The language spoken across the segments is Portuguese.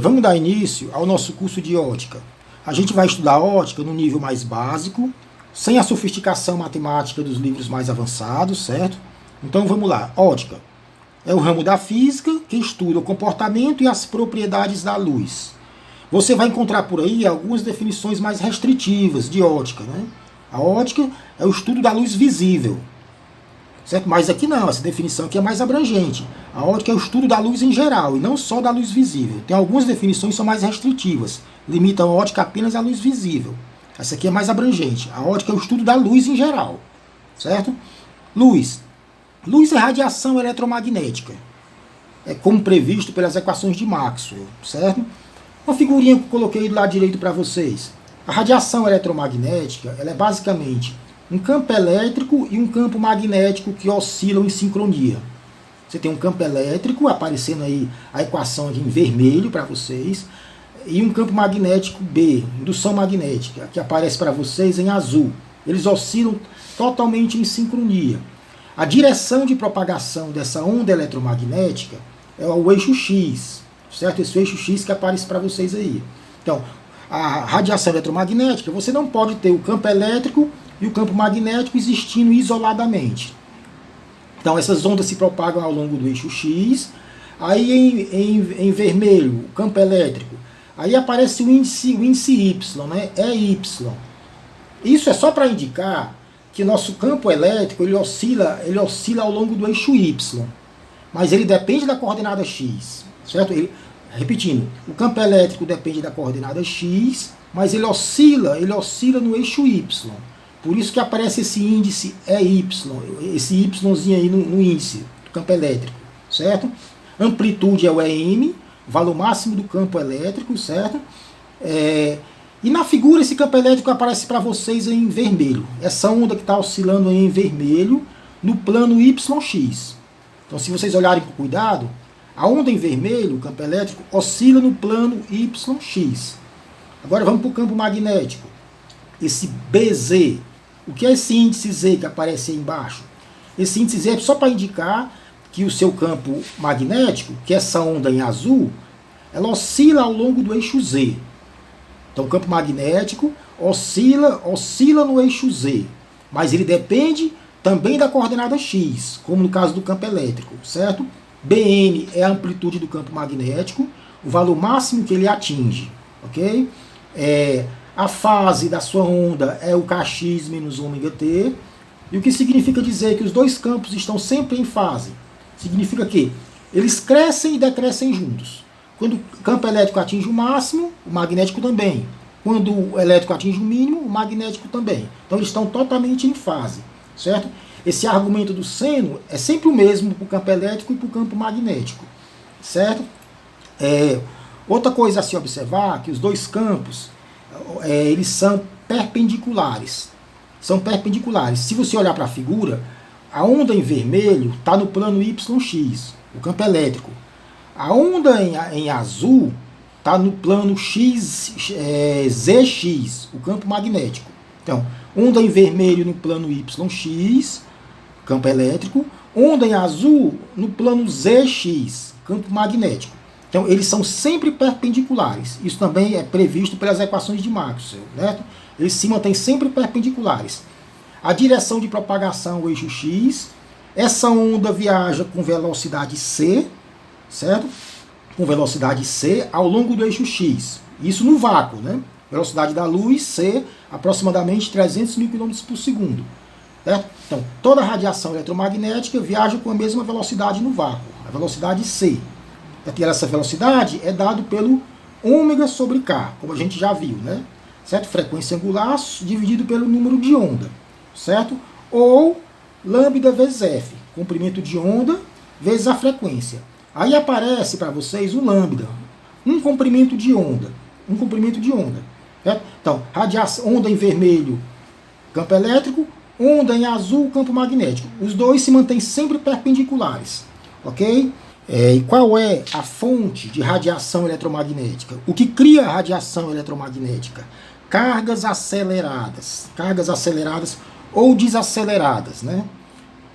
Vamos dar início ao nosso curso de ótica. A gente vai estudar ótica no nível mais básico, sem a sofisticação matemática dos livros mais avançados, certo? Então vamos lá. Ótica é o ramo da física que estuda o comportamento e as propriedades da luz. Você vai encontrar por aí algumas definições mais restritivas de ótica, né? A ótica é o estudo da luz visível, certo? Mas aqui não, essa definição aqui é mais abrangente. A ótica é o estudo da luz em geral e não só da luz visível. Tem algumas definições que são mais restritivas, limitam a ótica apenas à luz visível. Essa aqui é mais abrangente. A ótica é o estudo da luz em geral, certo? Luz. Luz é radiação eletromagnética, é como previsto pelas equações de Maxwell, certo? Uma figurinha que eu coloquei do lado direito para vocês. A radiação eletromagnética ela é basicamente um campo elétrico e um campo magnético que oscilam em sincronia. Você tem um campo elétrico, aparecendo aí a equação aqui em vermelho para vocês, e um campo magnético B, indução magnética, que aparece para vocês em azul. Eles oscilam totalmente em sincronia. A direção de propagação dessa onda eletromagnética é o eixo X, certo? Esse eixo X que aparece para vocês aí. Então, a radiação eletromagnética, você não pode ter o campo elétrico e o campo magnético existindo isoladamente. Então, essas ondas se propagam ao longo do eixo X. Aí, em vermelho, o campo elétrico. Aí aparece o índice Y, né? EY. Isso é só para indicar que nosso campo elétrico ele oscila ao longo do eixo Y. Mas ele depende da coordenada X, certo? Repetindo, o campo elétrico depende da coordenada X, mas ele oscila no eixo Y. Por isso que aparece esse índice EY, esse Yzinho aí no índice do campo elétrico, certo? Amplitude é o EM, valor máximo do campo elétrico, certo? E na figura esse campo elétrico aparece para vocês em vermelho. Essa onda que está oscilando aí em vermelho no plano YX. Então se vocês olharem com cuidado, a onda em vermelho, o campo elétrico, oscila no plano YX. Agora vamos para o campo magnético. Esse BZ. O que é esse índice Z que aparece aí embaixo? Esse índice Z é só para indicar que o seu campo magnético, que é essa onda em azul, ela oscila ao longo do eixo Z. Então o campo magnético oscila no eixo Z, mas ele depende também da coordenada X, como no caso do campo elétrico, certo? Bn é a amplitude do campo magnético, o valor máximo que ele atinge, ok? A fase da sua onda é o Kx menos ômega-t, e o que significa dizer que os dois campos estão sempre em fase? Significa que eles crescem e decrescem juntos. Quando o campo elétrico atinge o máximo, o magnético também. Quando o elétrico atinge o mínimo, o magnético também. Então eles estão totalmente em fase, certo? Esse argumento do seno é sempre o mesmo para o campo elétrico e para o campo magnético, certo? Outra coisa a se observar, que os dois campos, eles são perpendiculares. São perpendiculares. Se você olhar para a figura, a onda em vermelho está no plano YX, o campo elétrico. A onda em azul está no plano ZX, o campo magnético. Então, onda em vermelho no plano YX, campo elétrico. Onda em azul no plano ZX, campo magnético. Então, eles são sempre perpendiculares. Isso também é previsto pelas equações de Maxwell, certo? Eles se mantêm sempre perpendiculares. A direção de propagação, o eixo X. Essa onda viaja com velocidade c, certo? Com velocidade c ao longo do eixo X. Isso no vácuo, né? Velocidade da luz, c, aproximadamente 300 mil km por segundo. Certo? Então, toda radiação eletromagnética viaja com a mesma velocidade no vácuo, a velocidade c. E essa velocidade é dado pelo ômega sobre k, como a gente já viu, né? Certo? Frequência angular dividido pelo número de onda, certo? Ou lambda vezes f, comprimento de onda vezes a frequência. Aí aparece para vocês o lambda, um comprimento de onda, certo? Então, onda em vermelho, campo elétrico, onda em azul, campo magnético. Os dois se mantêm sempre perpendiculares, ok? E qual é a fonte de radiação eletromagnética? O que cria a radiação eletromagnética? Cargas aceleradas ou desaceleradas, né?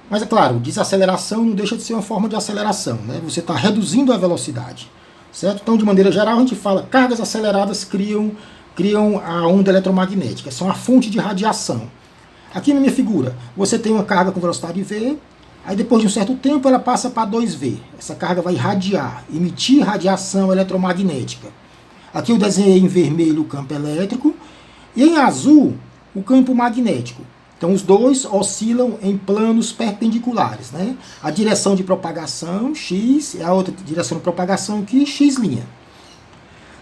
Mas é claro, desaceleração não deixa de ser uma forma de aceleração, né? Você está reduzindo a velocidade. certo? Então, de maneira geral, a gente fala cargas aceleradas criam a onda eletromagnética, são a fonte de radiação. Aqui na minha figura, você tem uma carga com velocidade v, aí depois de um certo tempo ela passa para 2v. Essa carga vai irradiar, emitir radiação eletromagnética. Aqui eu desenhei em vermelho o campo elétrico e em azul o campo magnético. Então os dois oscilam em planos perpendiculares, né? A direção de propagação, x, e a outra direção de propagação aqui, x'.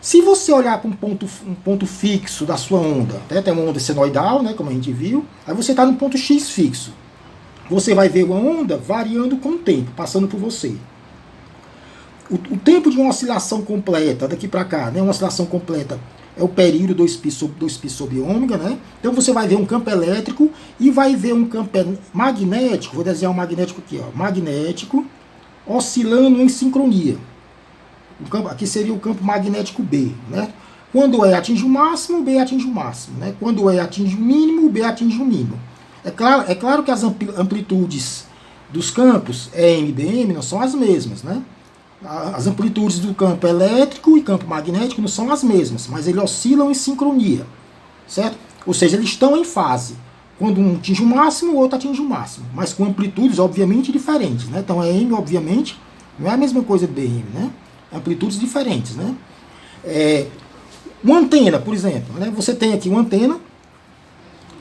Se você olhar para um ponto fixo da sua onda, né, tem uma onda senoidal, né, como a gente viu, aí você está no ponto x fixo. Você vai ver uma onda variando com o tempo, passando por você. O tempo de uma oscilação completa, daqui para cá, né, uma oscilação completa é o período 2π sobre ômega, né? Então você vai ver um campo elétrico e vai ver um campo magnético, vou desenhar um magnético aqui, ó, magnético, oscilando em sincronia. Aqui seria o campo magnético B, né? Quando E atinge o máximo, B atinge o máximo, né? Quando E atinge o mínimo, B atinge o mínimo. É claro que as amplitudes dos campos EM e BM não são as mesmas, né? As amplitudes do campo elétrico e campo magnético não são as mesmas, mas eles oscilam em sincronia, certo? Ou seja, eles estão em fase. Quando um atinge o máximo, o outro atinge o máximo, mas com amplitudes obviamente diferentes, né? Então EM, obviamente, não é a mesma coisa do BM, né? Amplitudes diferentes, né? Uma antena, por exemplo, né? Você tem aqui uma antena,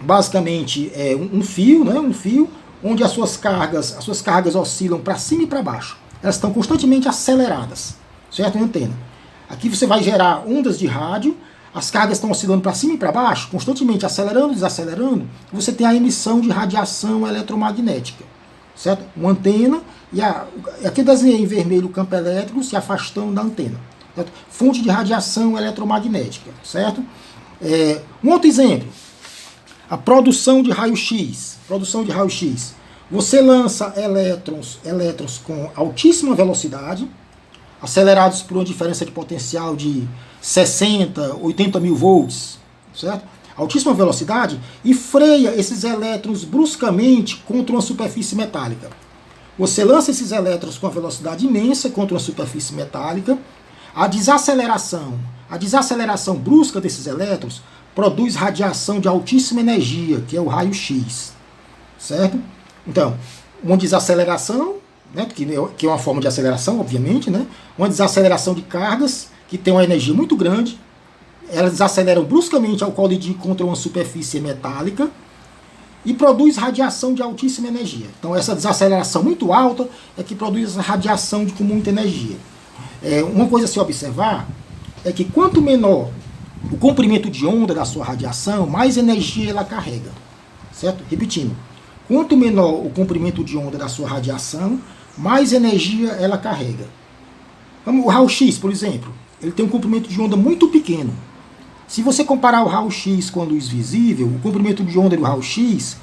basicamente é um fio, né? Um fio onde as suas cargas oscilam para cima e para baixo. Elas estão constantemente aceleradas, certo? Uma antena. Aqui você vai gerar ondas de rádio, as cargas estão oscilando para cima e para baixo, constantemente acelerando e desacelerando. Você tem a emissão de radiação eletromagnética, certo? Uma antena, e aqui eu desenhei em vermelho o campo elétrico se afastando da antena, certo? Fonte de radiação eletromagnética, certo? Um outro exemplo, a produção de raio-x. Produção de raio-x. Você lança elétrons com altíssima velocidade, acelerados por uma diferença de potencial de 60, 80 mil volts, certo? Altíssima velocidade, e freia esses elétrons bruscamente contra uma superfície metálica. Você lança esses elétrons com uma velocidade imensa contra uma superfície metálica, a desaceleração brusca desses elétrons produz radiação de altíssima energia, que é o raio-x, certo? Então, uma desaceleração, né, que é uma forma de aceleração, obviamente, né, uma desaceleração de cargas que tem uma energia muito grande, elas desaceleram bruscamente ao colidir contra uma superfície metálica e produz radiação de altíssima energia. Então, essa desaceleração muito alta é que produz essa radiação com muita energia. Uma coisa a se observar é que quanto menor o comprimento de onda da sua radiação, mais energia ela carrega, certo? Repetindo. Quanto menor o comprimento de onda da sua radiação, mais energia ela carrega. O raio-x, por exemplo, ele tem um comprimento de onda muito pequeno. Se você comparar o raio-x com a luz visível, o comprimento de onda do raio-x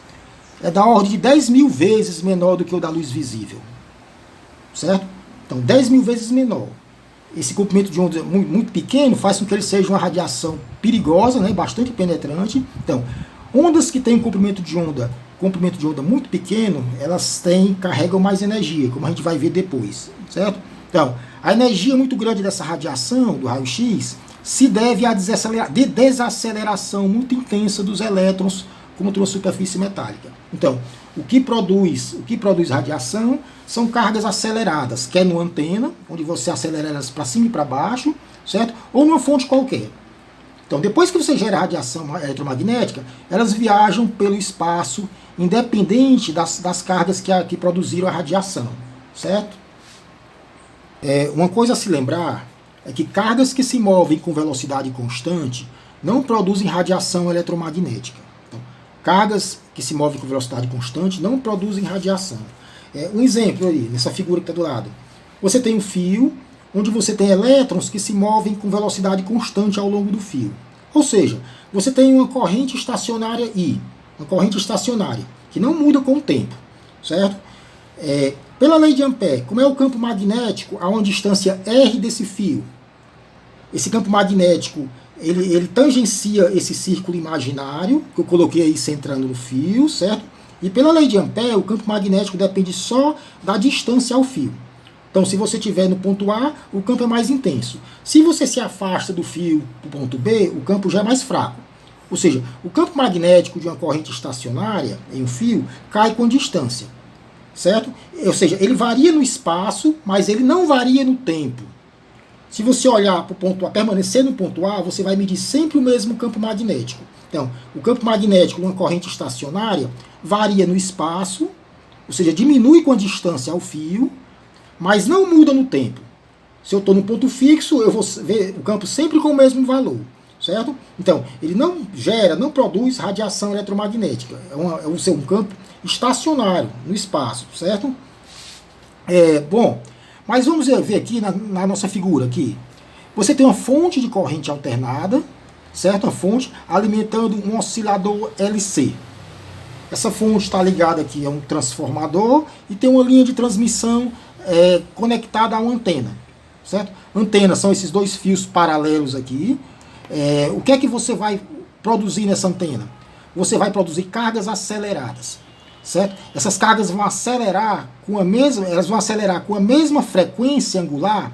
é da ordem de 10 mil vezes menor do que o da luz visível. Certo? Então, 10 mil vezes menor. Esse comprimento de onda muito pequeno faz com que ele seja uma radiação perigosa, né, bastante penetrante. Então, ondas que têm comprimento de onda muito pequeno, elas carregam mais energia, como a gente vai ver depois, certo? Então, a energia muito grande dessa radiação, do raio-x, se deve à desaceleração muito intensa dos elétrons contra uma superfície metálica. Então, o que produz radiação são cargas aceleradas, quer numa antena, onde você acelera elas para cima e para baixo, certo? Ou numa fonte qualquer. Então, depois que você gera radiação eletromagnética, elas viajam pelo espaço, independente das cargas que produziram a radiação, certo? Uma coisa a se lembrar é que cargas que se movem com velocidade constante não produzem radiação eletromagnética. Então, cargas que se movem com velocidade constante não produzem radiação. Um exemplo aí, nessa figura que está do lado. Você tem um fio onde você tem elétrons que se movem com velocidade constante ao longo do fio. Ou seja, você tem uma corrente estacionária I, uma corrente estacionária, que não muda com o tempo, certo? Pela lei de Ampère, como é o campo magnético a uma distância R desse fio? Esse campo magnético, ele tangencia esse círculo imaginário, que eu coloquei aí centrando no fio, certo? E pela lei de Ampère, o campo magnético depende só da distância ao fio. Então, se você estiver no ponto A, o campo é mais intenso. Se você se afasta do fio do ponto B, o campo já é mais fraco. Ou seja, o campo magnético de uma corrente estacionária em um fio cai com distância, certo? Ou seja, ele varia no espaço, mas ele não varia no tempo. Se você olhar para o ponto A, permanecer no ponto A, você vai medir sempre o mesmo campo magnético. Então, o campo magnético de uma corrente estacionária varia no espaço, ou seja, diminui com a distância ao fio, mas não muda no tempo. Se eu estou no ponto fixo, eu vou ver o campo sempre com o mesmo valor, certo? Então, ele não gera, não produz radiação eletromagnética. É um campo estacionário no espaço, certo? Bom, mas vamos ver aqui na nossa figura aqui. Você tem uma fonte de corrente alternada, certo? Uma fonte alimentando um oscilador LC. Essa fonte está ligada aqui a um transformador e tem uma linha de transmissão conectada a uma antena, certo? Antenas são esses dois fios paralelos aqui. O que é que você vai produzir nessa antena? Você vai produzir cargas aceleradas, certo? Essas cargas vão acelerar com a mesma frequência angular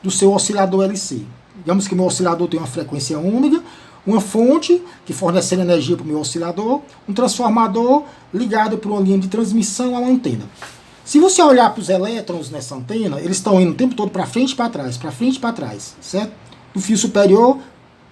do seu oscilador LC. Digamos que o meu oscilador tem uma frequência ômega, uma fonte que fornecendo energia para o meu oscilador, um transformador ligado por uma linha de transmissão a uma antena. Se você olhar para os elétrons nessa antena, eles estão indo o tempo todo para frente e para trás, certo? No fio superior,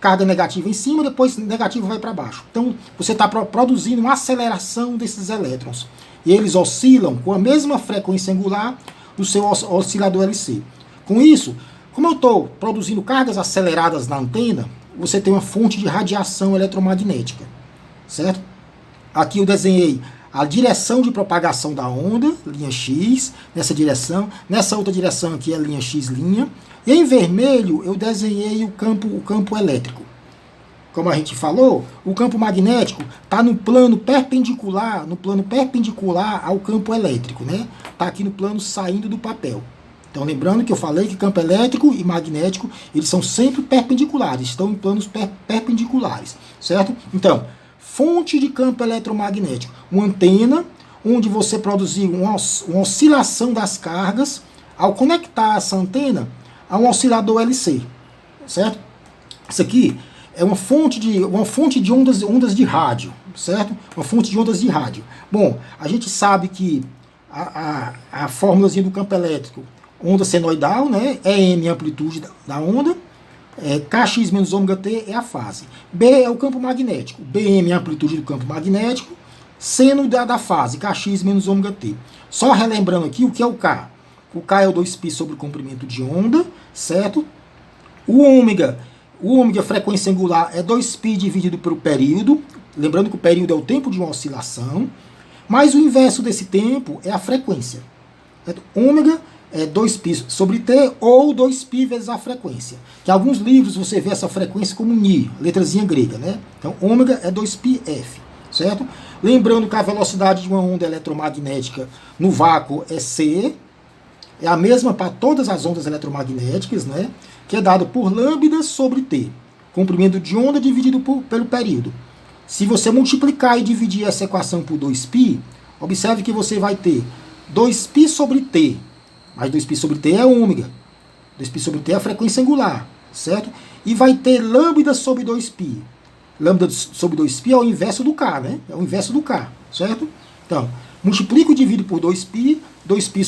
carga negativa em cima, depois negativa vai para baixo. Então, você está produzindo uma aceleração desses elétrons. E eles oscilam com a mesma frequência angular do seu oscilador LC. Com isso, como eu estou produzindo cargas aceleradas na antena, você tem uma fonte de radiação eletromagnética, certo? Aqui eu desenhei a direção de propagação da onda, linha X, nessa direção. Nessa outra direção aqui é a linha X'. E em vermelho eu desenhei o campo elétrico. Como a gente falou, o campo magnético está no plano perpendicular ao campo elétrico, né? Está aqui no plano saindo do papel. Então, lembrando que eu falei que campo elétrico e magnético, eles são sempre perpendiculares, estão em planos perpendiculares, certo? Então, fonte de campo eletromagnético, uma antena onde você produziu uma oscilação das cargas ao conectar essa antena a um oscilador LC, certo? Isso aqui é uma fonte de ondas de rádio, certo? Uma fonte de ondas de rádio. Bom, a gente sabe que a fórmulazinha do campo elétrico, onda senoidal, né? EM, amplitude da onda, Kx menos ômega t é a fase. B é o campo magnético, Bm é a amplitude do campo magnético, seno da fase, Kx menos ômega t. Só relembrando aqui o que é o K. O K é o 2π sobre o comprimento de onda, certo? O ômega, frequência angular, é 2π dividido pelo período. Lembrando que o período é o tempo de uma oscilação. Mas o inverso desse tempo é a frequência. Certo? Ômega é 2π sobre t ou 2π vezes a frequência. Que em alguns livros você vê essa frequência como Ni, letrazinha grega, né? Então, ômega é 2πf, certo? Lembrando que a velocidade de uma onda eletromagnética no vácuo é c, é a mesma para todas as ondas eletromagnéticas, né? Que é dado por lambda sobre t, comprimento de onda dividido pelo período. Se você multiplicar e dividir essa equação por 2π, observe que você vai ter 2π sobre t, mas 2π sobre t é ômega. 2π sobre t é a frequência angular, certo? E vai ter lambda sobre 2π. Lambda sobre 2π é o inverso do K, né? É o inverso do K, certo? Então, multiplico e divido por 2π, 2π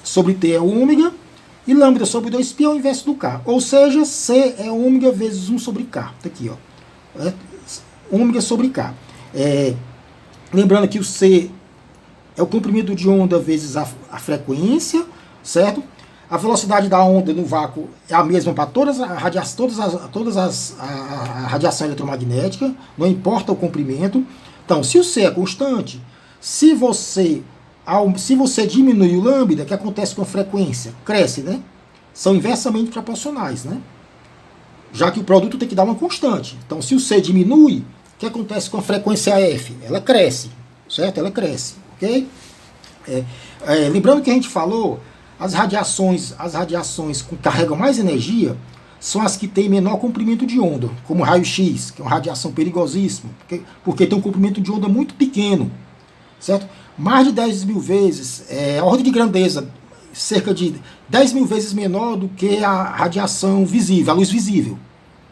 sobre t é ômega, e lambda sobre 2π é o inverso do K. Ou seja, C é ômega vezes 1 sobre K. Tá aqui, ó. Ômega sobre K. Lembrando que o C é o comprimento de onda vezes a frequência, certo? A velocidade da onda no vácuo é a mesma para todas a radiação eletromagnética, não importa o comprimento. Então, se o C é constante, se você diminui o lambda, o que acontece com a frequência? Cresce, né? São inversamente proporcionais, né? Já que o produto tem que dar uma constante. Então, se o C diminui, o que acontece com a frequência F? Ela cresce, certo? Ela cresce, ok? Lembrando que a gente falou, as radiações que carregam mais energia são as que têm menor comprimento de onda, como raio-x, que é uma radiação perigosíssima, porque tem um comprimento de onda muito pequeno, certo? Mais de 10 mil vezes, a ordem de grandeza cerca de 10 mil vezes menor do que a radiação visível, a luz visível,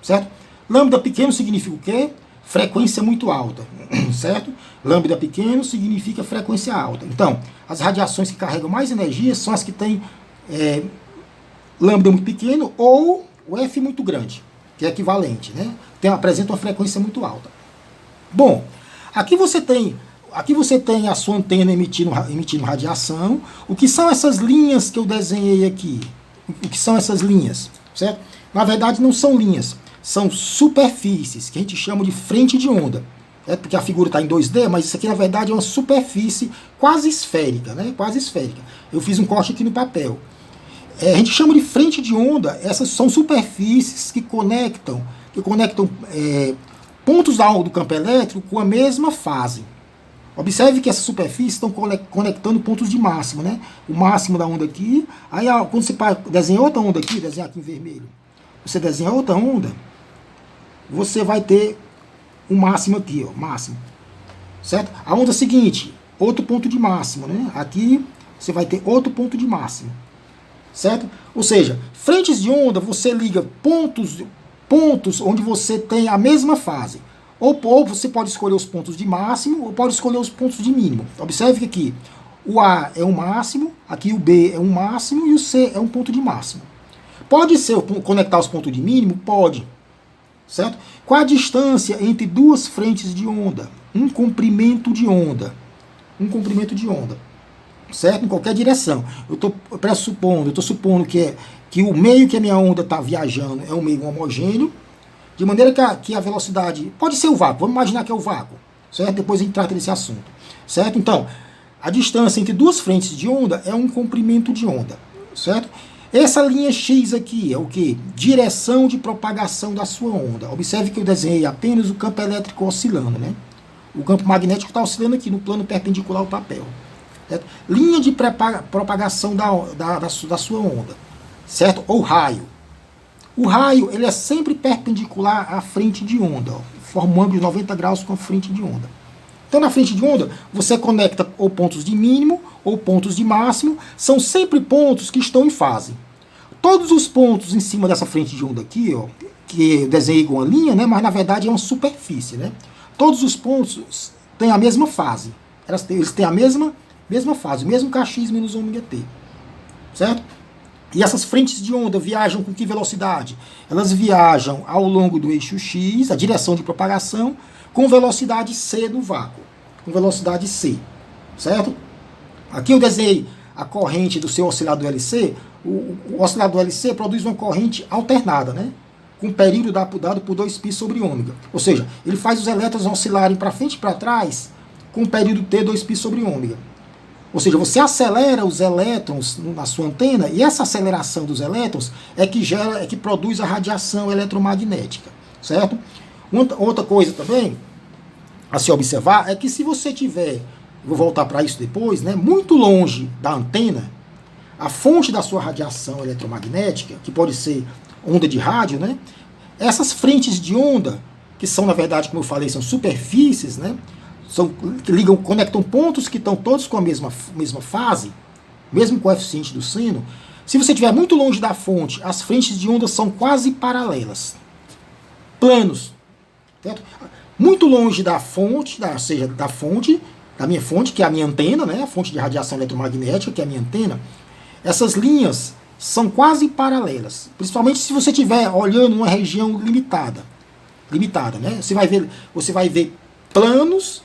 certo? Lambda pequeno significa o quê? Frequência muito alta, certo? Lambda pequeno significa frequência alta. Então, as radiações que carregam mais energia são as que têm lambda muito pequeno ou o F muito grande, que é equivalente, né? Apresenta uma frequência muito alta. Bom, aqui você tem a sua antena emitindo radiação. O que são essas linhas que eu desenhei aqui? O que são essas linhas? Certo? Na verdade, não são linhas. São superfícies, que a gente chama de frente de onda. Porque a figura está em 2D, mas isso aqui, na verdade, é uma superfície quase esférica. Né? Quase esférica. Eu fiz um corte aqui no papel. A gente chama de frente de onda. Essas são superfícies que conectam pontos do campo elétrico com a mesma fase. Observe que essas superfícies estão conectando pontos de máximo, né? O máximo da onda aqui. Aí, quando você desenha outra onda aqui, desenhar aqui em vermelho, você desenha outra onda, você vai ter um máximo aqui, ó, máximo. Certo? A onda seguinte, outro ponto de máximo, né? Aqui você vai ter outro ponto de máximo. Certo? Ou seja, frentes de onda, você liga pontos onde você tem a mesma fase. Ou você pode escolher os pontos de máximo, ou pode escolher os pontos de mínimo. Observe que aqui o A é um máximo, aqui o B é um máximo e o C é um ponto de máximo. Pode ser conectar os pontos de mínimo? Pode. Certo? Qual a distância entre duas frentes de onda? Um comprimento de onda. Um comprimento de onda. Certo? Em qualquer direção. Eu estou supondo que o meio que a minha onda está viajando é um meio homogêneo, de maneira que a velocidade... Pode ser o vácuo, vamos imaginar que é o vácuo. Certo? Depois a gente trata desse assunto. Certo? Então, a distância entre duas frentes de onda é um comprimento de onda. Certo? Essa linha X aqui é o que? Direção de propagação da sua onda. Observe que eu desenhei apenas o campo elétrico oscilando, né? O campo magnético está oscilando aqui no plano perpendicular ao papel. Certo? Linha de propagação da sua onda. Certo? Ou raio. O raio ele é sempre perpendicular à frente de onda. Ó, forma um ângulo de 90 graus com a frente de onda. Então, na frente de onda, você conecta ou pontos de mínimo ou pontos de máximo. São sempre pontos que estão em fase. Todos os pontos em cima dessa frente de onda aqui, ó, que eu desenhei com uma linha, né, mas na verdade é uma superfície. Né? Todos os pontos têm a mesma fase. Eles têm a mesma fase, o mesmo kx menos ômega t. Certo? E essas frentes de onda viajam com que velocidade? Elas viajam ao longo do eixo x, a direção de propagação, com velocidade c no vácuo. Com velocidade c. Certo? Aqui eu desenhei a corrente do seu oscilador LC. O oscilador LC produz uma corrente alternada, né? Com período dado por 2π sobre ômega. Ou seja, ele faz os elétrons oscilarem para frente e para trás com o período t 2π sobre ômega. Ou seja, você acelera os elétrons na sua antena e essa aceleração dos elétrons é que produz a radiação eletromagnética. Certo? Outra coisa também a se observar é que se você tiver, vou voltar para isso depois, né, muito longe da antena, a fonte da sua radiação eletromagnética, que pode ser onda de rádio, né, essas frentes de onda, que são, na verdade, como eu falei, são superfícies, né, conectam pontos que estão todos com a mesma fase, mesmo coeficiente do seno. Se você estiver muito longe da fonte, as frentes de onda são quase paralelas. Planos. Certo? Muito longe da fonte, da minha fonte, que é a minha antena, né, a fonte de radiação eletromagnética, que é a minha antena, essas linhas são quase paralelas. Principalmente se você estiver olhando uma região limitada. Né? Você vai ver planos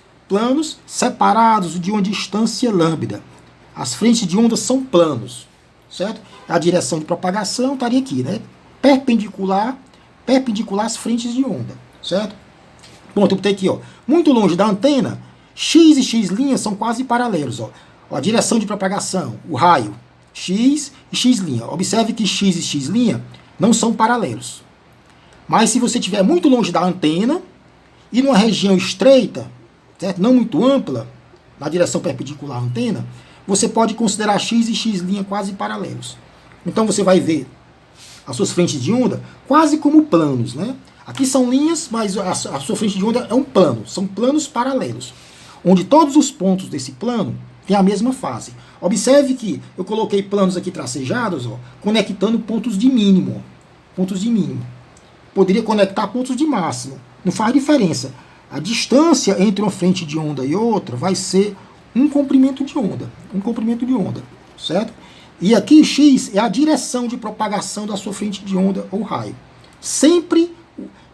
separados de uma distância lambda. As frentes de onda são planos, certo? A direção de propagação estaria aqui, né? Perpendicular às frentes de onda, certo? Bom, eu botei aqui, ó, muito longe da antena, x e x' são quase paralelos, ó. A direção de propagação, o raio, x e x'. Observe que x e x' não são paralelos. Mas se você estiver muito longe da antena e numa região estreita, certo? Não muito ampla, na direção perpendicular à antena, você pode considerar x e x' quase paralelos. Então você vai ver as suas frentes de onda quase como planos, né? Aqui são linhas, mas a sua frente de onda é um plano. São planos paralelos, onde todos os pontos desse plano tem a mesma fase. Observe que eu coloquei planos aqui tracejados, ó, conectando pontos de mínimo. Pontos de mínimo. Poderia conectar pontos de máximo. Não faz diferença. A distância entre uma frente de onda e outra vai ser um comprimento de onda. Um comprimento de onda. Certo? E aqui x é a direção de propagação da sua frente de onda ou raio. Sempre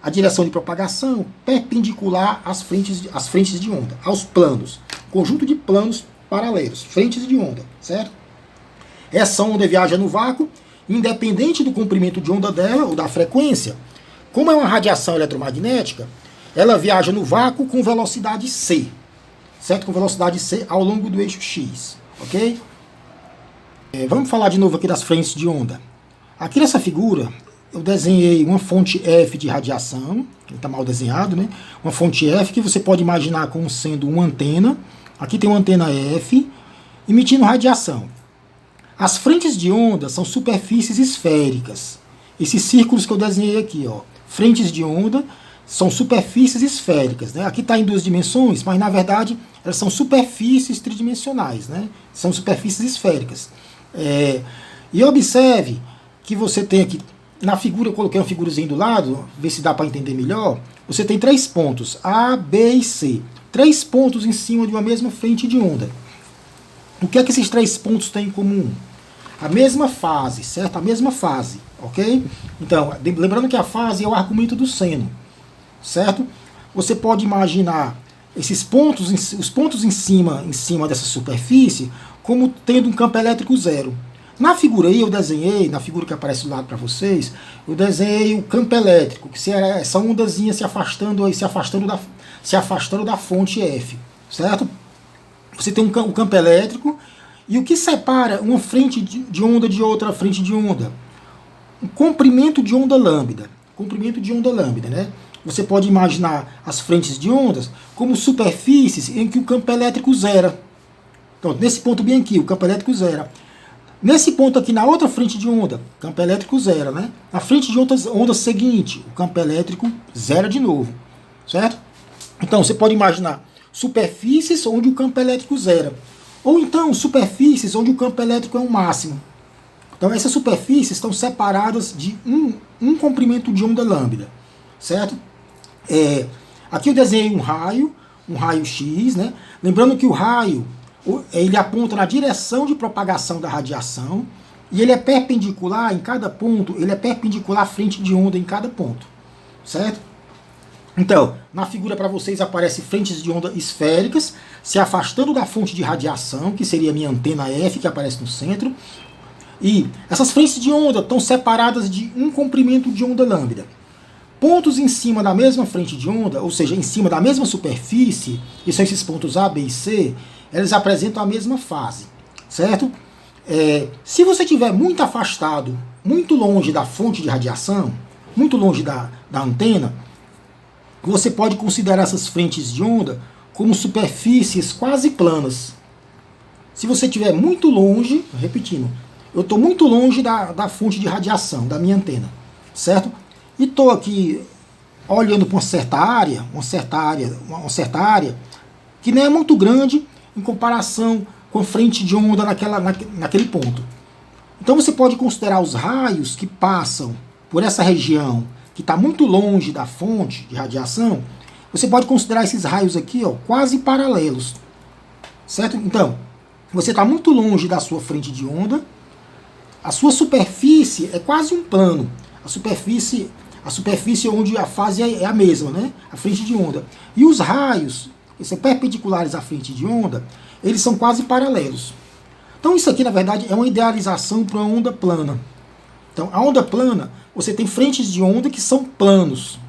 a direção de propagação perpendicular às frentes de onda, aos planos. Conjunto de planos paralelos, frentes de onda, certo? Essa onda viaja no vácuo, independente do comprimento de onda dela ou da frequência. Como é uma radiação eletromagnética, ela viaja no vácuo com velocidade c, certo? Com velocidade c ao longo do eixo x, ok? Vamos falar de novo aqui das frentes de onda. Aqui nessa figura, eu desenhei uma fonte F de radiação, que está mal desenhado, né? Uma fonte F que você pode imaginar como sendo uma antena. Aqui tem uma antena F emitindo radiação. As frentes de onda são superfícies esféricas. Esses círculos que eu desenhei aqui, ó, frentes de onda são superfícies esféricas, né? Aqui está em 2 dimensões, mas na verdade elas são superfícies tridimensionais, né? São superfícies esféricas. E observe que você tem aqui, na figura eu coloquei uma figurazinha do lado, ver se dá para entender melhor. Você tem 3 pontos, A, B e C. 3 pontos em cima de uma mesma frente de onda. O que é que esses 3 pontos têm em comum? A mesma fase, certo? A mesma fase, ok? Então, lembrando que a fase é o argumento do seno, certo? Você pode imaginar esses pontos, os pontos em cima dessa superfície, como tendo um campo elétrico zero. Na figura aí eu desenhei, na figura que aparece do lado para vocês, eu desenhei o campo elétrico, que é essa ondazinha se afastando da fonte F, certo? Você tem um campo elétrico, e o que separa uma frente de onda de outra frente de onda? Um comprimento de onda lambda. Comprimento de onda lambda, né? Você pode imaginar as frentes de ondas como superfícies em que o campo elétrico zera. Então, nesse ponto bem aqui, o campo elétrico zera. Nesse ponto aqui, na outra frente de onda, campo elétrico zera, né? Na frente de onda seguinte, o campo elétrico zera de novo, certo? Então, você pode imaginar superfícies onde o campo elétrico zera. Ou então, superfícies onde o campo elétrico é o máximo. Então, essas superfícies estão separadas de um comprimento de onda lambda, certo? Aqui eu desenhei um raio X, né? Lembrando que o raio ele aponta na direção de propagação da radiação e ele é perpendicular em cada ponto, ele é perpendicular à frente de onda em cada ponto, certo? Então, na figura para vocês aparece frentes de onda esféricas se afastando da fonte de radiação, que seria a minha antena F, que aparece no centro, e essas frentes de onda estão separadas de um comprimento de onda lambda. Pontos em cima da mesma frente de onda, ou seja, em cima da mesma superfície, que são esses pontos A, B e C, eles apresentam a mesma fase, certo? Se você estiver muito afastado, muito longe da fonte de radiação, muito longe da antena, você pode considerar essas frentes de onda como superfícies quase planas. Se você estiver muito longe, repetindo, eu estou muito longe da fonte de radiação, da minha antena, certo? E estou aqui olhando para uma certa área que não é muito grande em comparação com a frente de onda naquele ponto. Então você pode considerar os raios que passam por essa região que está muito longe da fonte de radiação, você pode considerar esses raios aqui, ó, quase paralelos, certo? Então, você está muito longe da sua frente de onda, a sua superfície é quase um plano, a superfície onde a fase é a mesma, né? A frente de onda. E os raios, que são perpendiculares à frente de onda, eles são quase paralelos. Então isso aqui, na verdade, é uma idealização para uma onda plana. Então, a onda plana, você tem frentes de onda que são planos.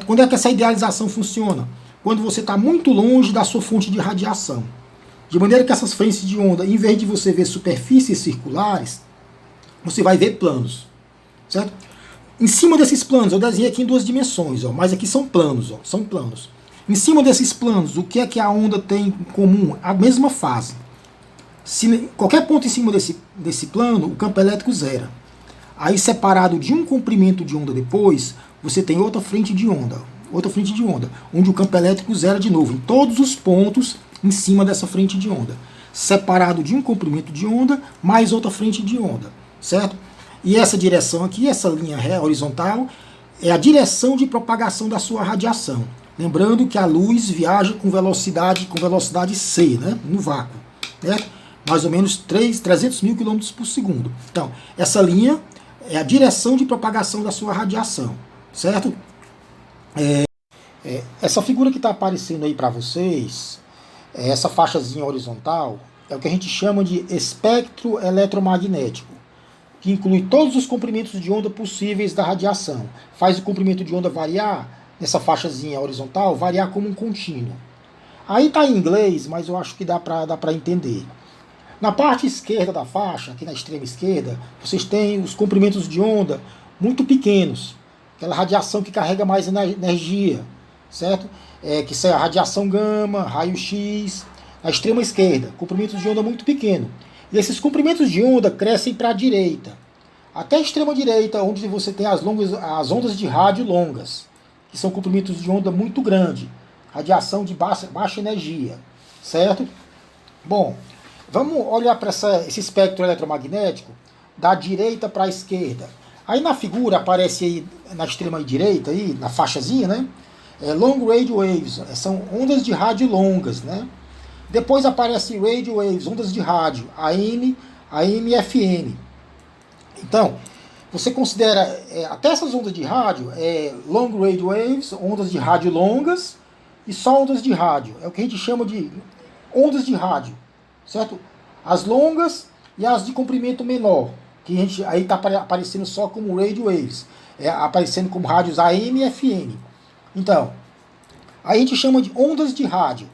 Quando é que essa idealização funciona? Quando você está muito longe da sua fonte de radiação. De maneira que essas frentes de onda, em vez de você ver superfícies circulares, você vai ver planos. Certo? Em cima desses planos, eu desenhei aqui em 2 dimensões, ó, mas aqui são planos. Ó, são planos. Em cima desses planos, o que é que a onda tem em comum? A mesma fase. Se qualquer ponto em cima desse plano, o campo elétrico zera. Aí, separado de um comprimento de onda depois, você tem outra frente de onda, onde o campo elétrico zera de novo, em todos os pontos em cima dessa frente de onda. separado de um comprimento de onda mais outra frente de onda, certo? E essa direção aqui, essa linha horizontal, é a direção de propagação da sua radiação. Lembrando que a luz viaja com velocidade c, né, no vácuo, né? Mais ou menos 300 mil quilômetros por segundo. Então, essa linha é a direção de propagação da sua radiação, certo? Essa figura que está aparecendo aí para vocês, essa faixazinha horizontal, é o que a gente chama de espectro eletromagnético, que inclui todos os comprimentos de onda possíveis da radiação. Faz o comprimento de onda variar, nessa faixazinha horizontal, variar como um contínuo. Aí está em inglês, mas eu acho que dá para entender. Na parte esquerda da faixa, aqui na extrema esquerda, vocês têm os comprimentos de onda muito pequenos, aquela radiação que carrega mais energia, certo? Que é a radiação gama, raio-x, na extrema esquerda, comprimentos de onda muito pequeno. E esses comprimentos de onda crescem para a direita, até a extrema direita, onde você tem as ondas de rádio longas, que são comprimentos de onda muito grande, radiação de baixa energia, certo? Bom, vamos olhar para esse espectro eletromagnético da direita para a esquerda. Aí na figura aparece aí na extrema direita, aí, na faixazinha, né? Long range waves, são ondas de rádio longas, né? Depois aparece radio waves, ondas de rádio, AM e FM. Então, você considera até essas ondas de rádio, long range waves, ondas de rádio longas, e só ondas de rádio. É o que a gente chama de ondas de rádio, certo? As longas e as de comprimento menor, que a gente aí está aparecendo só como radio waves, aparecendo como rádios AM e FM. Então, a gente chama de ondas de rádio,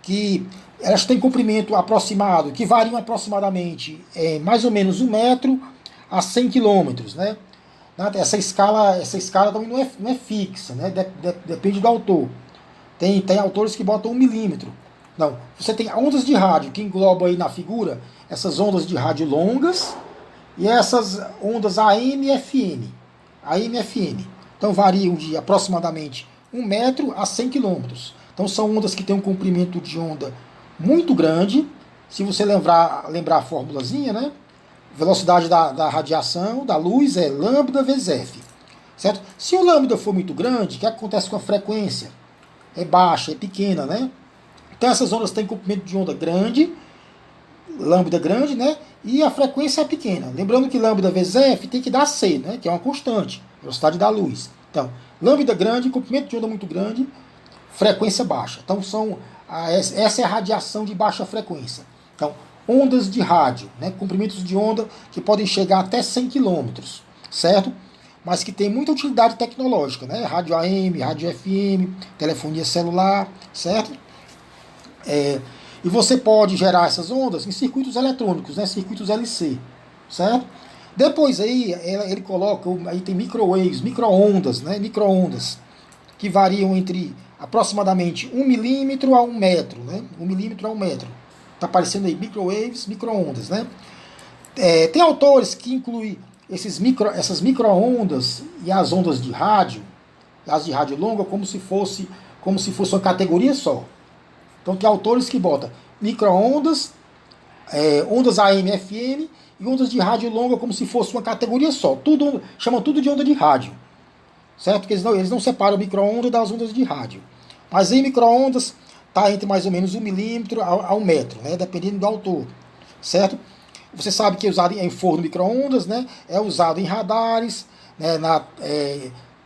que elas têm comprimento aproximado, que variam aproximadamente mais ou menos 1 metro a 100 quilômetros, né? Essa escala também não é fixa, né? Depende do autor. Tem autores que botam 1 milímetro. Não, você tem ondas de rádio, que engloba aí na figura essas ondas de rádio longas e essas ondas AM e FM. AM e FM. Então variam de aproximadamente 1 metro a 100 quilômetros. Então são ondas que têm um comprimento de onda muito grande. Se você lembrar a formulazinha, né? Velocidade da radiação, da luz, é lambda vezes F. Certo? Se o lambda for muito grande, o que acontece com a frequência? É baixa, é pequena, né? Então essas ondas têm comprimento de onda grande, lambda grande, né? E a frequência é pequena. Lembrando que lambda vezes F tem que dar C, né? Que é uma constante, velocidade da luz. Então, lambda grande, comprimento de onda muito grande, frequência baixa. Então essa é a radiação de baixa frequência. Então, ondas de rádio, né, comprimentos de onda que podem chegar até 100 km, certo? Mas que tem muita utilidade tecnológica, né? Rádio AM, rádio FM, telefonia celular, certo? E você pode gerar essas ondas em circuitos eletrônicos, né, circuitos LC, certo? Depois aí ele coloca, aí tem microwaves, microondas, né, microondas, que variam entre aproximadamente 1 milímetro a 1 metro, né, 1 milímetro a 1 metro. Está aparecendo aí microwaves, microondas, né? Tem autores que incluem essas microondas e as ondas de rádio, as de rádio longa, como se fosse uma categoria só. Então tem autores que botam microondas, ondas AM, FM e ondas de rádio longa como se fosse uma categoria só. Chamam tudo de onda de rádio, certo? Porque eles não separam micro-onda das ondas de rádio. Mas em micro-ondas está entre mais ou menos 1 milímetro a 1 metro, né? Dependendo do autor, certo? Você sabe que é usado em forno micro-ondas, né? É usado em radares, né? Na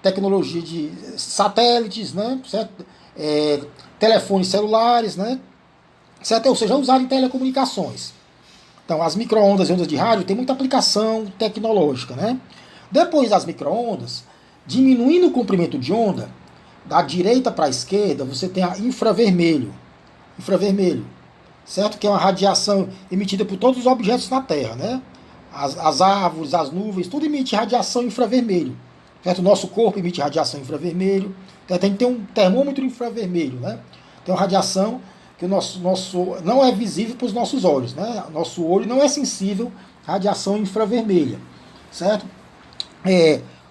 tecnologia de satélites, né? Certo? Telefones celulares, né? Certo? Ou seja, é usado em telecomunicações. Então, as micro-ondas e ondas de rádio têm muita aplicação tecnológica, né? Depois das micro-ondas, diminuindo o comprimento de onda, da direita para a esquerda, você tem a infravermelho, certo? Que é uma radiação emitida por todos os objetos na Terra, né? As árvores, as nuvens, tudo emite radiação infravermelho, certo? O nosso corpo emite radiação infravermelho, então, tem que ter um termômetro infravermelho, né? Tem uma radiação que o nosso não é visível para os nossos olhos, né? Nosso olho não é sensível à radiação infravermelha, certo?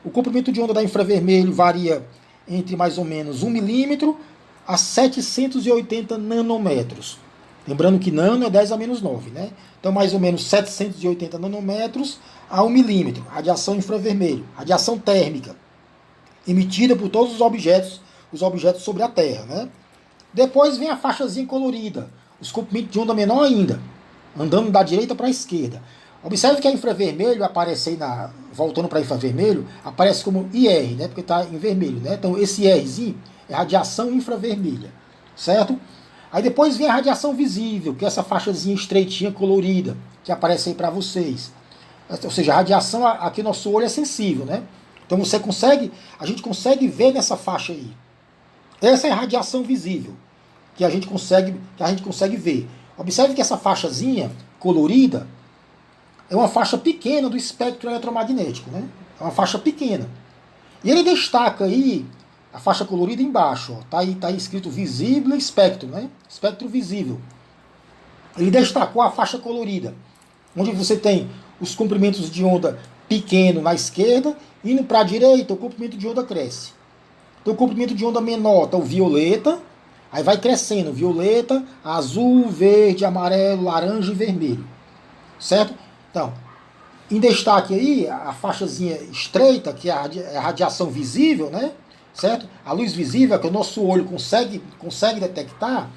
O comprimento de onda da infravermelho varia entre mais ou menos 1 milímetro a 780 nanômetros. Lembrando que nano é 10 a menos 9, né? Então, mais ou menos 780 nanômetros a 1 milímetro. Radiação infravermelho, radiação térmica, emitida por todos os objetos sobre a Terra, né? Depois vem a faixazinha colorida, os comprimentos de onda menor ainda, andando da direita para a esquerda. Observe que a infravermelho aparece aí voltando para infravermelho, aparece como IR, né? Porque está em vermelho, né? Então esse IRzinho é radiação infravermelha, certo? Aí depois vem a radiação visível, que é essa faixazinha estreitinha colorida, que aparece aí para vocês. Ou seja, a radiação, aqui nosso olho é sensível, né? Então a gente consegue ver nessa faixa aí. Essa é a radiação visível, que a gente consegue ver. Observe que essa faixazinha colorida é uma faixa pequena do espectro eletromagnético, né? É uma faixa pequena. E ele destaca aí a faixa colorida embaixo, ó. Tá aí escrito visível espectro, né? Espectro visível. Ele destacou a faixa colorida, onde você tem os comprimentos de onda pequeno na esquerda, indo para a direita, o comprimento de onda cresce. Então o comprimento de onda menor está o violeta, aí vai crescendo, violeta, azul, verde, amarelo, laranja e vermelho. Certo? Então, em destaque aí, a faixazinha estreita, que é a radiação visível, né? Certo? A luz visível, que o nosso olho consegue detectar,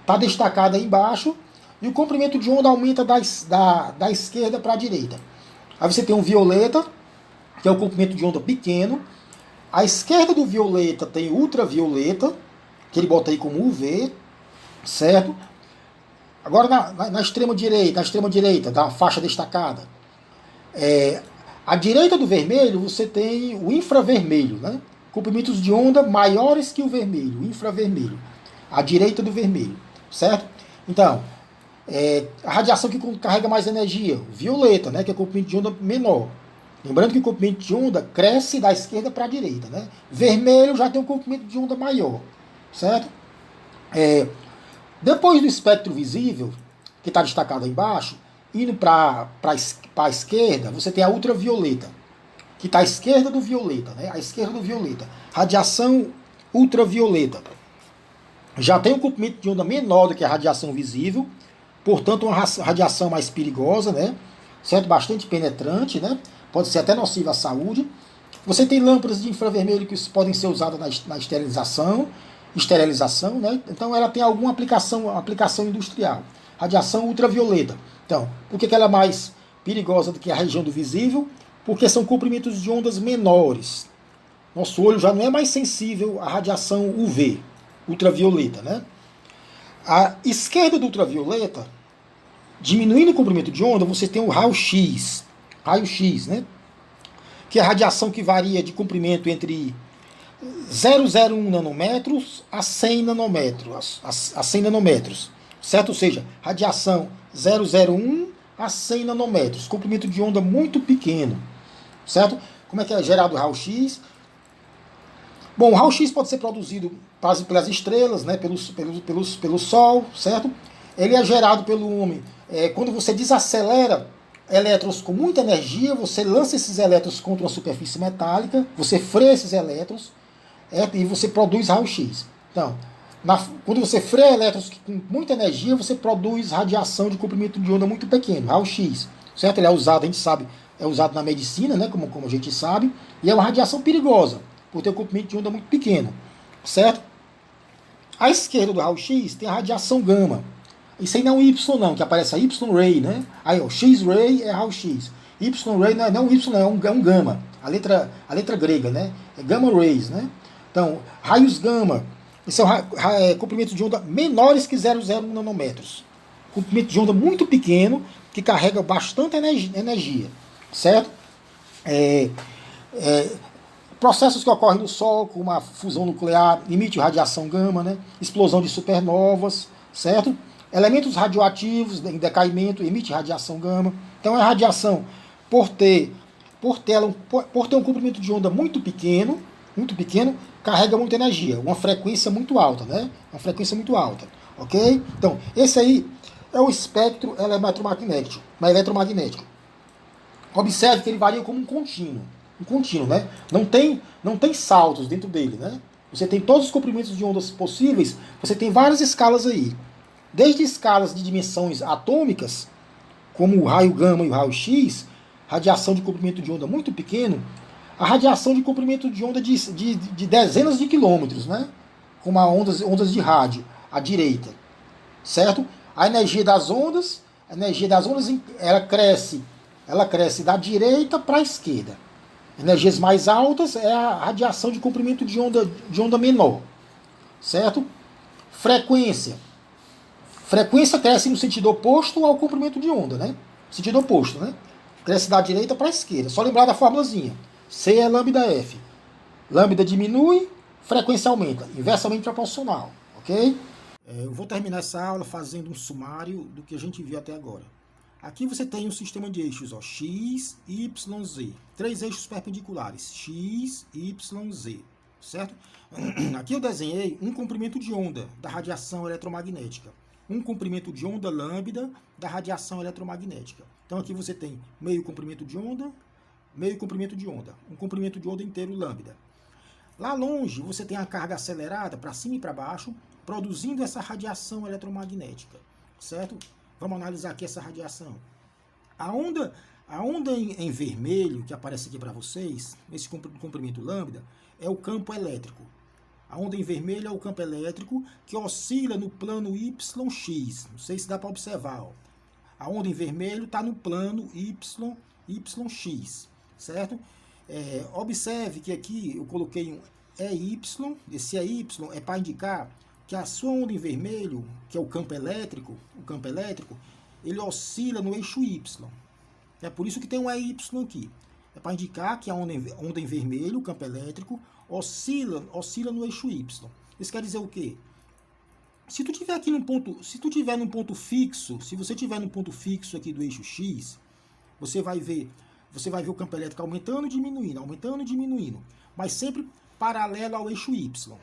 está destacada aí embaixo, e o comprimento de onda aumenta da esquerda para a direita. Aí você tem um violeta, que é o comprimento de onda pequeno. À esquerda do violeta tem ultravioleta, que ele bota aí como UV, certo? Agora na extrema direita da faixa destacada, à direita do vermelho você tem o infravermelho, né? Comprimentos de onda maiores que o vermelho, o infravermelho, à direita do vermelho, certo? Então, a radiação que carrega mais energia, o violeta, né? Que é o comprimento de onda menor. Lembrando que o comprimento de onda cresce da esquerda para a direita, né? Vermelho já tem um comprimento de onda maior, certo? Depois do espectro visível, que está destacado aí embaixo, indo para a esquerda, você tem a ultravioleta, que está à esquerda do violeta, né? À esquerda do violeta. Radiação ultravioleta. Já tem um comprimento de onda menor do que a radiação visível, portanto uma radiação mais perigosa, né? Certo? Bastante penetrante, né? Pode ser até nociva à saúde. Você tem lâmpadas de infravermelho que podem ser usadas na esterilização, né? Então ela tem alguma aplicação industrial. Radiação ultravioleta. Então, por que ela é mais perigosa do que a região do visível? Porque são comprimentos de ondas menores. Nosso olho já não é mais sensível à radiação UV, ultravioleta, né? À esquerda do ultravioleta, diminuindo o comprimento de onda, você tem o raio-x, né? Que é a radiação que varia de comprimento entre 0,01 nanômetros a 100 nanômetros, certo? Ou seja, radiação 0,01 a 100 nanômetros, comprimento de onda muito pequeno, certo? Como é que é gerado o raio-x? Bom, o raio-x pode ser produzido pelas estrelas, né? pelo Sol, certo? Ele é gerado pelo homem. Quando você desacelera elétrons com muita energia, você lança esses elétrons contra uma superfície metálica, você freia esses elétrons, e você produz raio-x. Então, quando você freia elétrons com muita energia, você produz radiação de comprimento de onda muito pequeno, raio-x. Certo? Ele é usado, a gente sabe, é usado na medicina, né? como a gente sabe, e é uma radiação perigosa, por ter um comprimento de onda muito pequeno. Certo? À esquerda do raio-x tem a radiação gama. Isso aí não é um Y não, que aparece a Y-ray, né? Aí, ó, X-ray é raio-x. Y-ray não é um Y, não, é um gama. A letra grega, né? É gamma rays, né? Então, raios gama são comprimentos de onda menores que 0,01 nanômetros. Comprimento de onda muito pequeno, que carrega bastante energia. Certo? Processos que ocorrem no Sol, como a fusão nuclear, emite radiação gama, né? Explosão de supernovas, certo? Elementos radioativos em decaimento emite radiação gama. Então a radiação, por ter um comprimento de onda muito pequeno, carrega muita energia, uma frequência muito alta, né? Uma frequência muito alta, ok? Então esse aí é o espectro eletromagnético. Observe que ele varia como um contínuo, né? Não tem saltos dentro dele, né? Você tem todos os comprimentos de ondas possíveis, você tem várias escalas aí. Desde escalas de dimensões atômicas, como o raio gama e o raio X, radiação de comprimento de onda muito pequeno, a radiação de comprimento de onda de dezenas de quilômetros, né? Como a ondas de rádio, à direita, certo? A energia das ondas, ela cresce da direita para a esquerda. Energias mais altas é a radiação de comprimento de onda menor, certo? Frequência. Frequência cresce no sentido oposto ao comprimento de onda, né? Sentido oposto, né? Cresce da direita para a esquerda. Só lembrar da formulazinha. C é lambda F. Lambda diminui, frequência aumenta. Inversamente proporcional, ok? Eu vou terminar essa aula fazendo um sumário do que a gente viu até agora. Aqui você tem um sistema de eixos, ó, X, Y, Z. 3 eixos perpendiculares, X, Y, Z. Certo? Aqui eu desenhei um comprimento de onda da radiação eletromagnética. Um comprimento de onda lambda da radiação eletromagnética. Então aqui você tem meio comprimento de onda, meio comprimento de onda. Um comprimento de onda inteiro lambda. Lá longe você tem a carga acelerada para cima e para baixo, produzindo essa radiação eletromagnética. Certo? Vamos analisar aqui essa radiação. A onda em vermelho, que aparece aqui para vocês, esse comprimento lambda, é o campo elétrico. A onda em vermelho é o campo elétrico que oscila no plano YX. Não sei se dá para observar. Ó. A onda em vermelho está no plano YX, certo? Observe que aqui eu coloquei um EY. Esse EY é para indicar que a sua onda em vermelho, que é o campo elétrico, ele oscila no eixo Y. É por isso que tem um EY aqui. É para indicar que a onda em vermelho, o campo elétrico, oscila no eixo Y. Isso quer dizer o quê? Se tu tiver aqui num ponto fixo, se você tiver num ponto fixo aqui do eixo X, você vai ver o campo elétrico aumentando e diminuindo, mas sempre paralelo ao eixo Y,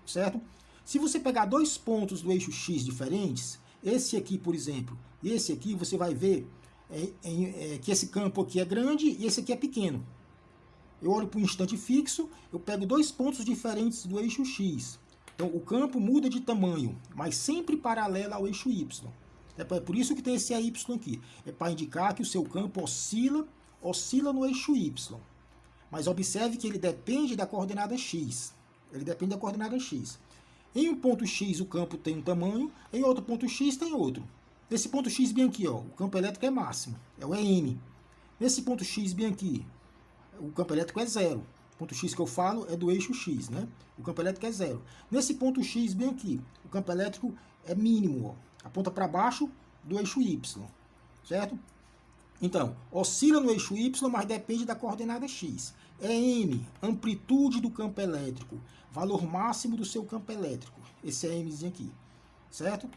certo? Se você pegar dois pontos do eixo X diferentes, esse aqui, por exemplo, e esse aqui, você vai ver que esse campo aqui é grande e esse aqui é pequeno. Eu olho para um instante fixo, eu pego dois pontos diferentes do eixo X. Então, o campo muda de tamanho, mas sempre paralelo ao eixo Y. É por isso que tem esse AY aqui. É para indicar que o seu campo oscila no eixo Y. Mas observe que ele depende da coordenada X. Em um ponto X o campo tem um tamanho, em outro ponto X tem outro. Nesse ponto X bem aqui, ó, o campo elétrico é máximo, é o EM. Nesse ponto X bem aqui, o campo elétrico é zero. O ponto X que eu falo é do eixo X, né? O campo elétrico é zero. Nesse ponto X bem aqui, o campo elétrico é mínimo, ó, aponta para baixo do eixo Y, certo? Então, oscila no eixo Y, mas depende da coordenada X. EM, amplitude do campo elétrico, valor máximo do seu campo elétrico. Esse é Mzinho aqui, certo?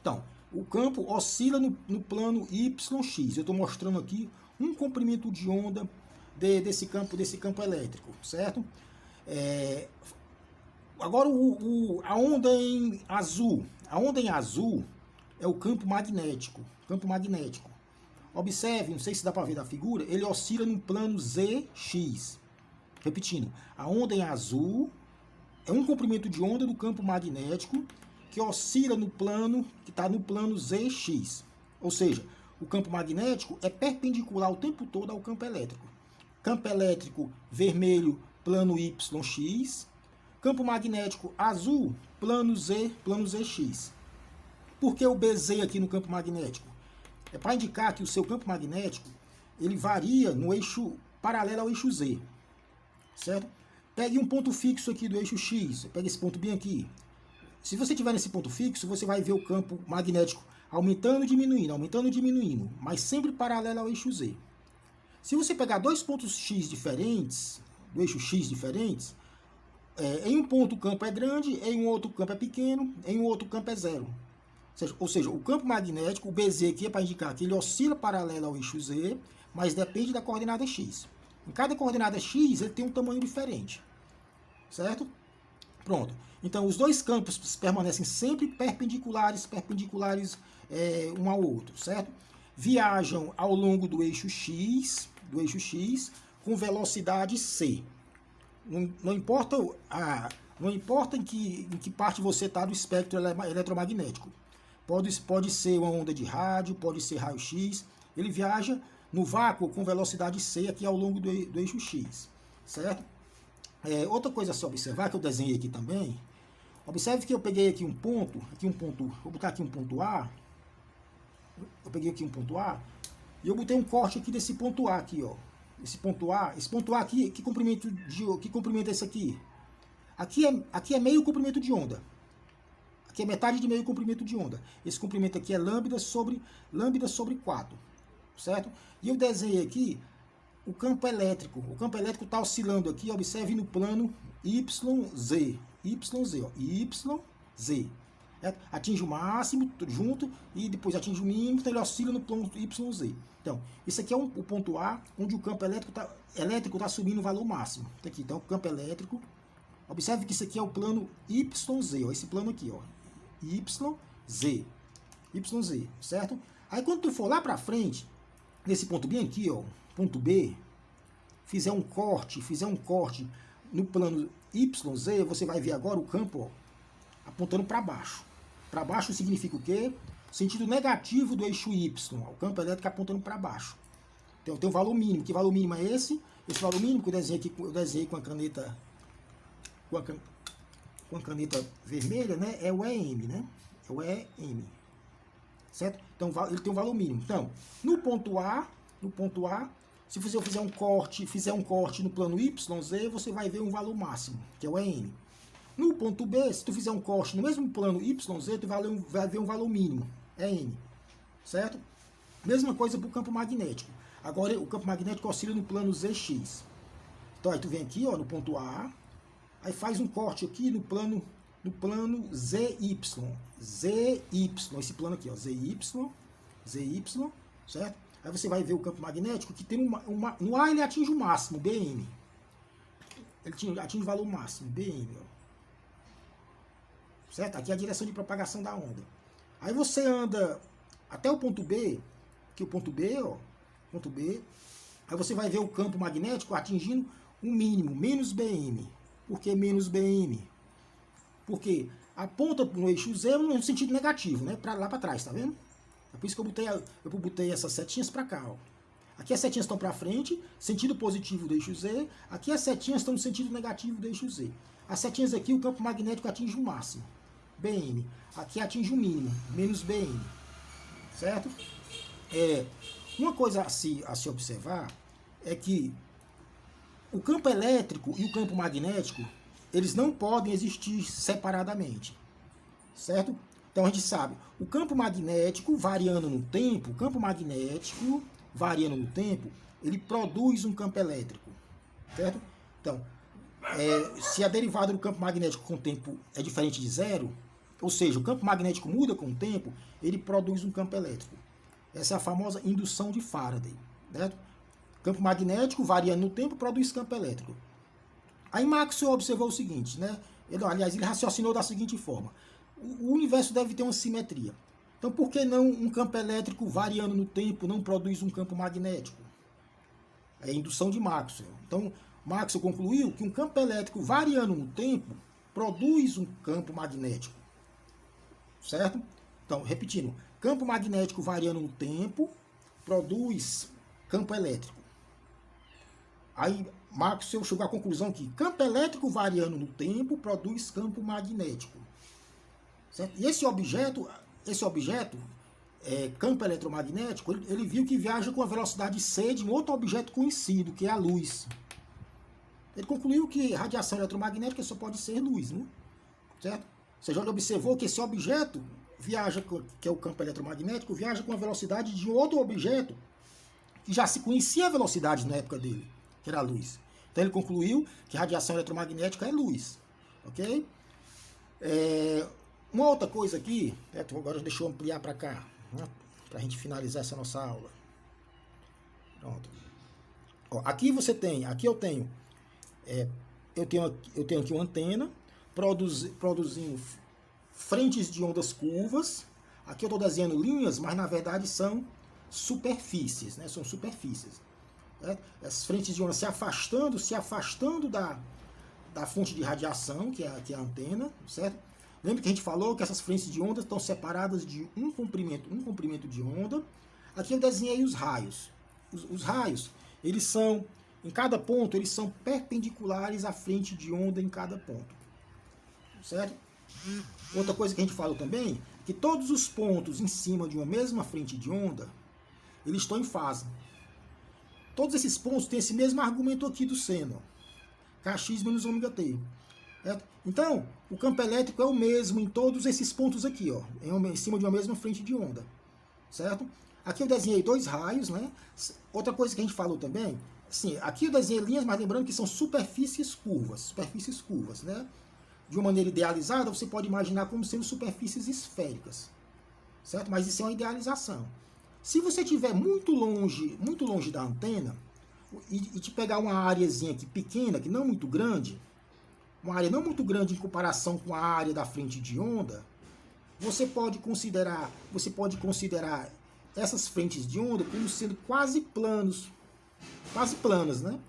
Então, o campo oscila no plano YX. Eu estou mostrando aqui um comprimento de onda desse campo elétrico, certo? Agora, a onda em azul. A onda em azul é o campo magnético. Observe, não sei se dá para ver da figura, ele oscila no plano ZX. Repetindo, a onda em azul é um comprimento de onda do campo magnético que oscila no plano, que está no plano ZX. Ou seja, o campo magnético é perpendicular o tempo todo ao campo elétrico. Campo elétrico vermelho, plano YX. Campo magnético azul, plano ZX. Por que o BZ aqui no campo magnético? É para indicar que o seu campo magnético ele varia no eixo paralelo ao eixo Z, certo? Pegue um ponto fixo aqui do eixo X, pega esse ponto bem aqui. Se você tiver nesse ponto fixo, você vai ver o campo magnético aumentando e diminuindo, mas sempre paralelo ao eixo Z. Se você pegar dois pontos X diferentes, do eixo X diferentes, em um ponto o campo é grande, em um outro o campo é pequeno, em um outro o campo é zero. Ou seja, o campo magnético, o BZ aqui é para indicar que ele oscila paralelo ao eixo Z, mas depende da coordenada X. Em cada coordenada X, ele tem um tamanho diferente. Certo? Pronto. Então, os dois campos permanecem sempre perpendiculares um ao outro, certo? Viajam ao longo do eixo X, com velocidade C. Não importa em que parte você está do espectro eletromagnético. pode ser uma onda de rádio, pode ser raio-x. Ele viaja no vácuo com velocidade c aqui ao longo do eixo x, certo? Outra coisa a se observar, que eu desenhei aqui também, observe que eu peguei aqui um ponto, vou botar aqui um ponto A, eu peguei aqui um ponto A, e eu botei um corte aqui desse ponto A aqui, ó. Esse ponto A aqui, que comprimento é esse aqui? Aqui é meio comprimento de onda. Aqui é metade de meio comprimento de onda. Esse comprimento aqui é lambda sobre 4, certo? E eu desenhei aqui o campo elétrico. O campo elétrico está oscilando aqui, observe no plano YZ. Ó, YZ. Atinge o máximo junto e depois atinge o mínimo, então ele oscila no plano YZ. Então, isso aqui é o ponto A, onde o campo elétrico tá subindo o valor máximo. Tá aqui, então, o campo elétrico. Observe que isso aqui é o plano YZ, ó, esse plano aqui, ó. YZ, certo? Aí quando tu for lá para frente, nesse ponto bem aqui, ó, ponto B, fizer um corte no plano YZ, você vai ver agora o campo, ó, apontando para baixo. Para baixo significa o quê? Sentido negativo do eixo Y, ó, o campo elétrico apontando para baixo. Então tem um valor mínimo. Que valor mínimo é esse? Esse valor mínimo que eu desenhei com a caneta vermelha, né? É o EM, né? É o EM. Certo? Então ele tem um valor mínimo. Então, no ponto A, se eu fizer um corte no plano YZ, você vai ver um valor máximo, que é o EM. No ponto B, se tu fizer um corte no mesmo plano YZ, tu vai ver um valor mínimo, EM. Certo? Mesma coisa para o campo magnético. Agora o campo magnético oscila no plano ZX. Então aí tu vem aqui, ó, no ponto A, aí faz um corte aqui no plano ZY, esse plano aqui, ó, ZY, certo? Aí você vai ver o campo magnético que tem no A ele atinge o máximo, BM. Ele atinge o valor máximo, BM, ó. Certo? Aqui é a direção de propagação da onda. Aí você anda até o ponto B, que o ponto B, ó, ponto B, aí você vai ver o campo magnético atingindo um mínimo, menos BM. Por que menos BM? Porque aponta no eixo Z no sentido negativo, né? Lá para trás, tá vendo? É por isso que eu botei essas setinhas para cá, ó. Aqui as setinhas estão para frente, sentido positivo do eixo Z. Aqui as setinhas estão no sentido negativo do eixo Z. As setinhas aqui, o campo magnético atinge o máximo, BM. Aqui atinge o mínimo, menos BM. Certo? Uma coisa a se observar é que o campo elétrico e o campo magnético, eles não podem existir separadamente, certo? Então a gente sabe, o campo magnético variando no tempo, ele produz um campo elétrico, certo? Então, se a derivada do campo magnético com o tempo é diferente de zero, ou seja, o campo magnético muda com o tempo, ele produz um campo elétrico. Essa é a famosa indução de Faraday, certo? Campo magnético, variando no tempo, produz campo elétrico. Aí Maxwell observou o seguinte, né? Ele raciocinou da seguinte forma. O universo deve ter uma simetria. Então, por que não um campo elétrico variando no tempo não produz um campo magnético? É a indução de Maxwell. Então, Maxwell concluiu que um campo elétrico variando no tempo produz um campo magnético. Certo? Então, repetindo. Campo magnético variando no tempo produz campo elétrico. Aí Maxwell chegou à conclusão que campo elétrico variando no tempo produz campo magnético. Certo? E esse objeto, campo eletromagnético, ele viu que viaja com a velocidade c de um outro objeto conhecido, que é a luz. Ele concluiu que radiação eletromagnética só pode ser luz, né? Certo? Você já observou que esse objeto viaja, que é o campo eletromagnético, viaja com a velocidade de outro objeto que já se conhecia a velocidade na época dele, que era a luz. Então ele concluiu que radiação eletromagnética é luz. Ok? Uma outra coisa aqui, agora deixa eu ampliar para cá, né, para a gente finalizar essa nossa aula. Pronto. Ó, aqui eu tenho aqui uma antena produzindo frentes de ondas curvas. Aqui eu estou desenhando linhas, mas na verdade são superfícies, né? São superfícies. As frentes de onda se afastando da fonte de radiação, que é a antena, certo? Lembra que a gente falou que essas frentes de onda estão separadas de um comprimento de onda. Aqui eu desenhei os raios. Os raios, eles são, em cada ponto, eles são perpendiculares à frente de onda em cada ponto. Certo? Outra coisa que a gente falou também, que todos os pontos em cima de uma mesma frente de onda, eles estão em fase. Todos esses pontos têm esse mesmo argumento aqui do seno, kx menos ômega t. Certo? Então, o campo elétrico é o mesmo em todos esses pontos aqui, ó, em cima de uma mesma frente de onda. Certo? Aqui eu desenhei dois raios, né? Outra coisa que a gente falou também, sim, aqui eu desenhei linhas, mas lembrando que são superfícies curvas, né? De uma maneira idealizada, você pode imaginar como sendo superfícies esféricas, certo? Mas isso é uma idealização. Se você estiver muito longe da antena, e te pegar uma áreazinha aqui pequena, que não muito grande, uma área não muito grande em comparação com a área da frente de onda, você pode considerar essas frentes de onda como sendo quase planas, né?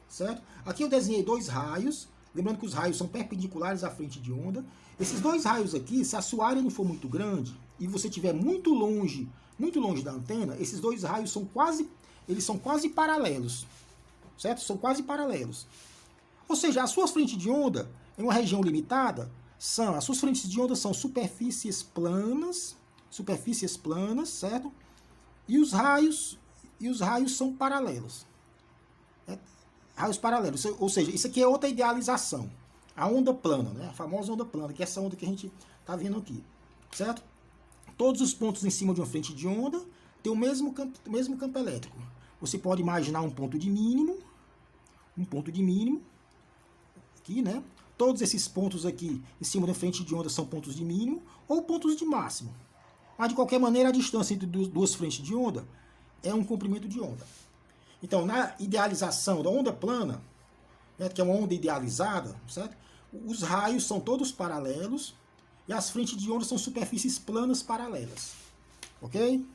Certo? Aqui eu desenhei dois raios, lembrando que os raios são perpendiculares à frente de onda. Esses dois raios aqui, se a sua área não for muito grande e você estiver muito longe da antena, esses dois raios são quase paralelos, certo? São quase paralelos. Ou seja, as suas frentes de onda, em uma região limitada, as suas frentes de onda são superfícies planas, certo? E os raios são paralelos. Raios paralelos, ou seja, isso aqui é outra idealização. A onda plana, né? A famosa onda plana, que é essa onda que a gente está vendo aqui, certo? Todos os pontos em cima de uma frente de onda têm o mesmo campo elétrico. Você pode imaginar um ponto de mínimo, aqui, né? Todos esses pontos aqui em cima da frente de onda são pontos de mínimo ou pontos de máximo. Mas de qualquer maneira a distância entre duas frentes de onda é um comprimento de onda. Então, na idealização da onda plana, né, que é uma onda idealizada, certo? Os raios são todos paralelos e as frentes de onda são superfícies planas paralelas. Ok?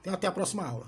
Até a próxima aula.